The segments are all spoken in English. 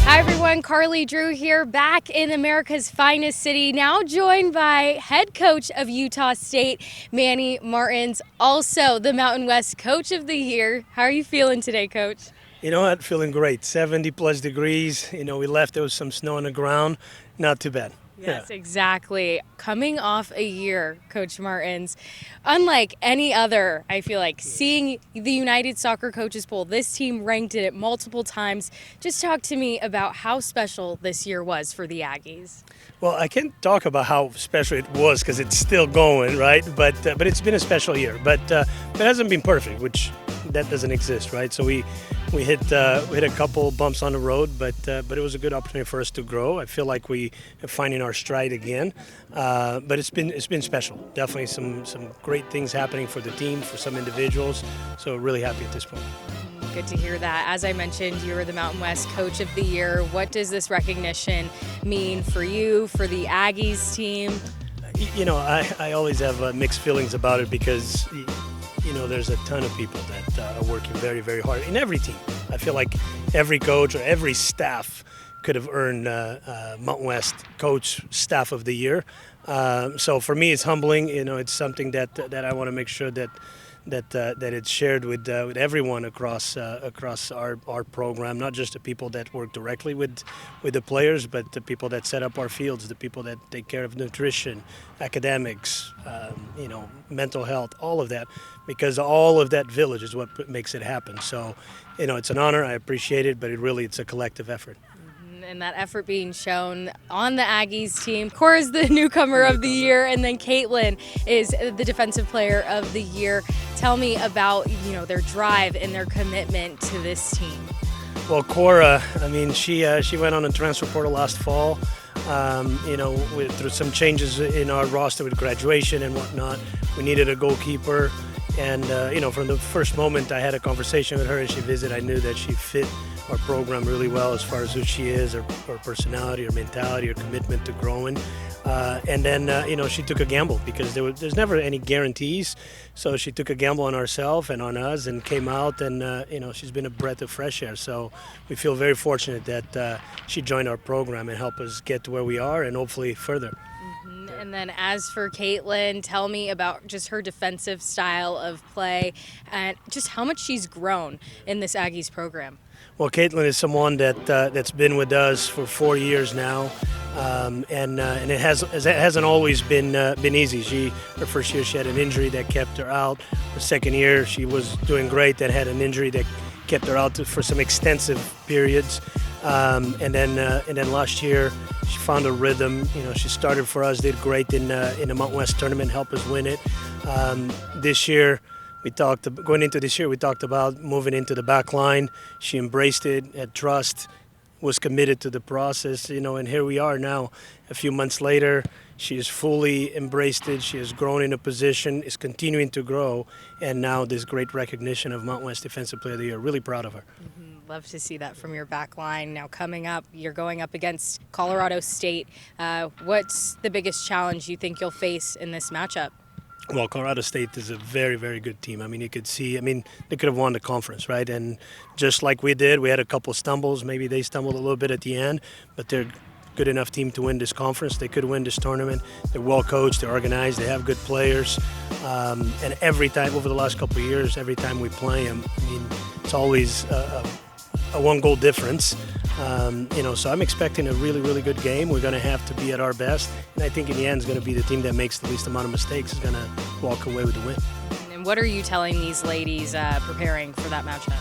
Hi everyone, Karlie Drew here, back in America's finest city, now joined by head coach of Utah State, Manny Martins, also the Mountain West Coach of the Year. How are you feeling today, Coach? You know what? Feeling great. 70 plus degrees. We left, there was some snow on the ground. Not too bad. Yes, exactly. Coming off a year, Coach Martins, unlike any other, I feel like, seeing the United Soccer Coaches Poll, this team ranked it multiple times. Just talk to me about how special this year was for the Aggies. Well, I can't talk about how special it was because it's still going, right? But it's been a special year. But it hasn't been perfect, which that doesn't exist, right? So we hit a couple bumps on the road, but it was a good opportunity for us to grow. I feel like we are finding our stride again. But it's been special. Definitely some great things happening for the team, for some individuals. So really happy at this point. Good to hear that. As I mentioned, you were the Mountain West Coach of the Year. What does this recognition mean for you, for the Aggies team? I always have mixed feelings about it because there's a ton of people that are working very, very hard in every team. I feel like every coach or every staff could have earned Mountain West Coach Staff of the Year. So for me, it's humbling. It's something that I want to make sure that it's shared with everyone across our program, not just the people that work directly with the players, but the people that set up our fields, the people that take care of nutrition, academics, mental health, all of that, because all of that village is what makes it happen. So, it's an honor. I appreciate it, but it's a collective effort. And that effort being shown on the Aggies team. Cora's the newcomer of the year, and then Caitlin is the defensive player of the year. Tell me about their drive and their commitment to this team. Well, Cora, she went on a transfer portal last fall. Through some changes in our roster with graduation and whatnot, we needed a goalkeeper. And, from the first moment I had a conversation with her and she visited, I knew that she fit our program really well as far as who she is, her personality, her mentality, her commitment to growing. And then, she took a gamble because there's never any guarantees. So she took a gamble on herself and on us and came out and, she's been a breath of fresh air. So we feel very fortunate that she joined our program and helped us get to where we are and hopefully further. And then as for Caitlin, tell me about just her defensive style of play and just how much she's grown in this Aggies program. Well, Caitlin is someone that's been with us for 4 years now, and it hasn't always been easy. Her first year she had an injury that kept her out. Her second year she was doing great, then had an injury that kept her out for some extensive periods, and then last year she found a rhythm. She started for us, did great in the Mountain West tournament, helped us win it. This year. Going into this year, we talked about moving into the back line. She embraced it, had trust, was committed to the process, and here we are now. A few months later, she has fully embraced it. She has grown in a position, is continuing to grow, and now this great recognition of Mountain West Defensive Player of the Year. Really proud of her. Love to see that from your back line. Now coming up, you're going up against Colorado State. What's the biggest challenge you think you'll face in this matchup? Well, Colorado State is a very, very good team. You could see, they could have won the conference, right? And just like we did, we had a couple stumbles. Maybe they stumbled a little bit at the end, but they're a good enough team to win this conference. They could win this tournament. They're well coached, they're organized, they have good players. And every time, over the last couple of years, every time we play them, it's always a one-goal difference. So I'm expecting a really, really good game. We're going to have to be at our best. And I think in the end, it's going to be the team that makes the least amount of mistakes is going to walk away with the win. And what are you telling these ladies preparing for that matchup?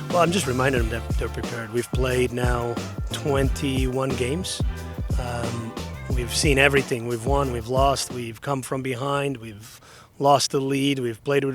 Well, I'm just reminding them that they're prepared. We've played now 21 games. We've seen everything. We've won, we've lost, we've come from behind, we've lost the lead, we've played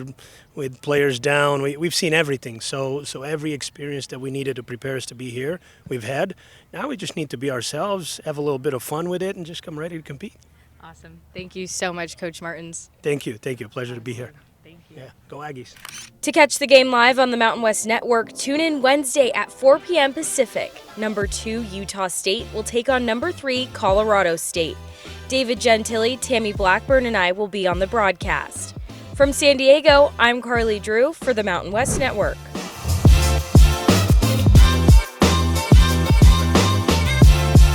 with players down. We've seen everything. So every experience that we needed to prepare us to be here, we've had. Now we just need to be ourselves, have a little bit of fun with it, and just come ready to compete. Awesome. Thank you so much, Coach Martins. Thank you. Pleasure to be here. Thank you. Yeah, go Aggies. To catch the game live on the Mountain West Network, tune in Wednesday at 4 p.m. Pacific. Number 2, Utah State will take on number 3, Colorado State. David Gentili, Tammy Blackburn, and I will be on the broadcast. From San Diego, I'm Karlie Drew for the Mountain West Network.